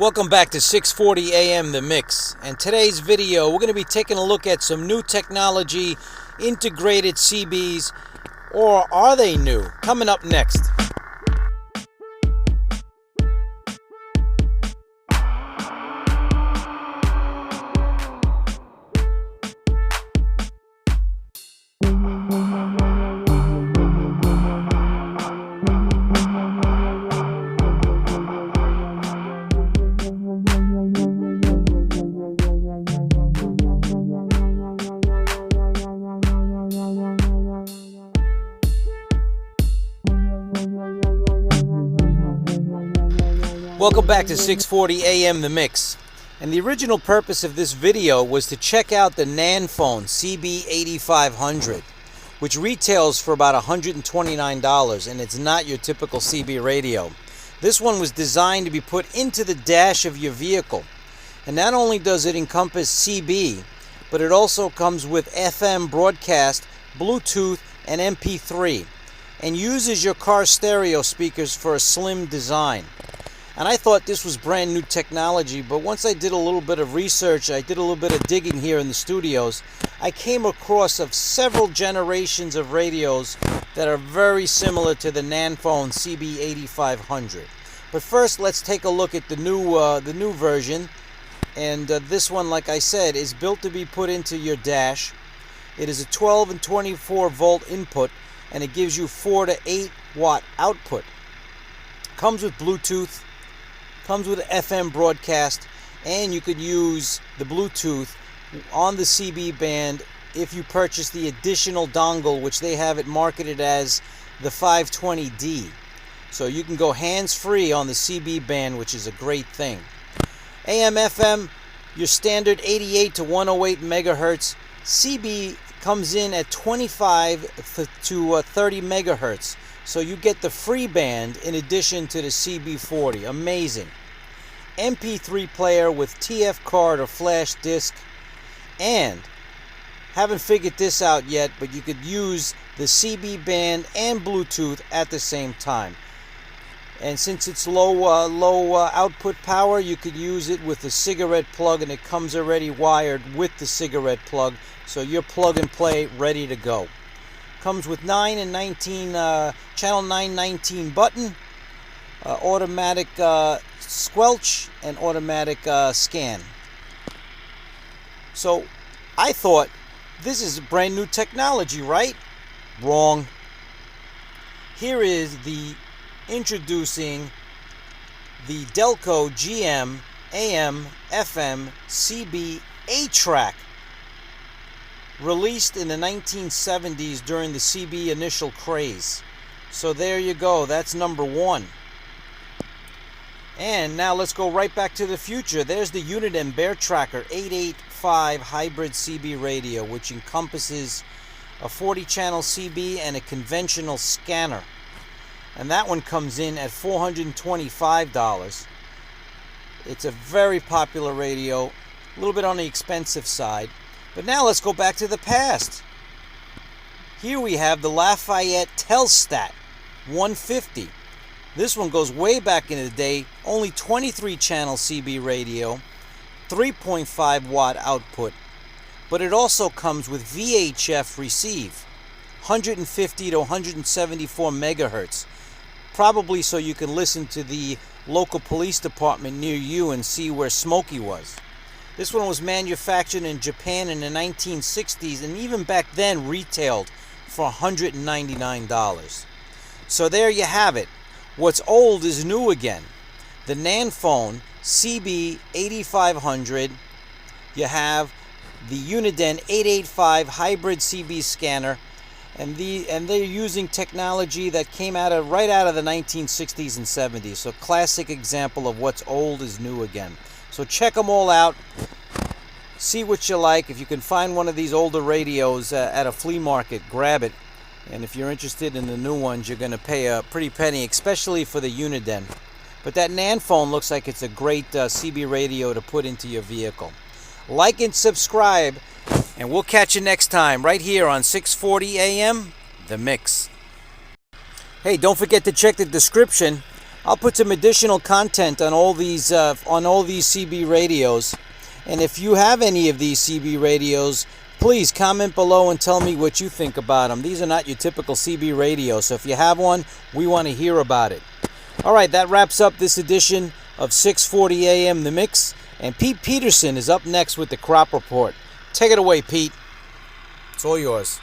Welcome back to 640 AM The Mix, and today's video we're going to be taking a look at some new technology integrated CBs, or are they new? Coming up next. Welcome back to 640 AM The Mix. And the original purpose of this video was to check out the Nanfone CB-8500, which retails for about $129, and it's not your typical CB radio. This one was designed to be put into the dash of your vehicle. And not only does it encompass CB, but it also comes with FM broadcast, Bluetooth, and MP3, and uses your car stereo speakers for a slim design. And I thought this was brand new technology, but once I did a little bit of research, I did a little bit of digging here in the studios, I came across of several generations of radios that are very similar to the Nanfone CB-8500. But first, let's take a look at the new version. And this one, like I said, is built to be put into your dash. It is a 12 and 24 volt input, and it gives you 4 to 8 watt output. Comes with Bluetooth. Comes with FM broadcast, and you could use the Bluetooth on the CB band if you purchase the additional dongle, which they have it marketed as the 520D. So you can go hands-free on the CB band, which is a great thing. AM, FM, your standard 88 to 108 megahertz. CB comes in at 25 to 30 megahertz. So you get the free band in addition to the CB40. Amazing. MP3 player with TF card or flash disc. And haven't figured this out yet, but you could use the CB band and Bluetooth at the same time. And since it's low output power, you could use it with a cigarette plug, and it comes already wired with the cigarette plug. So you're plug and play, ready to go. Comes with 9 and 19 channel 919 button, automatic squelch, and automatic scan. So I thought this is brand new technology, right? Wrong. Here is the introducing the Delco GM AM FM CB A-Track, released in the 1970s during the CB initial craze. So there you go, that's number one. And now let's go right back to the future. There's the Uniden Beartracker 885 hybrid CB radio, which encompasses a 40 channel CB and a conventional scanner. And that one comes in at $425. It's a very popular radio, a little bit on the expensive side. But now let's go back to the past. Here we have the Lafayette Telstat 150. This one goes way back in the day, only 23 channel CB radio, 3.5 watt output. But it also comes with VHF receive, 150 to 174 megahertz. Probably so you can listen to the local police department near you and see where Smokey was. This one was manufactured in Japan in the 1960s, and even back then retailed for $199. So there you have it. What's old is new again. The Nanfone CB-8500. You have the Uniden 885 hybrid CB scanner, and they're using technology that came right out of the 1960s and 70s. So classic example of what's old is new again. So check them all out. See what you like. If you can find one of these older radios at a flea market, grab it. And if you're interested in the new ones, you're going to pay a pretty penny, especially for the Uniden. But that Nanfone looks like it's a great CB radio to put into your vehicle. Like and subscribe, and we'll catch you next time right here on 640 AM The Mix. Hey, don't forget to check the description. I'll put some additional content on all these CB radios. And if you have any of these CB radios, please comment below and tell me what you think about them. These are not your typical CB radios, so if you have one, we want to hear about it. All right, that wraps up this edition of 640 AM The Mix, and Pete Peterson is up next with the Crop Report. Take it away, Pete. It's all yours.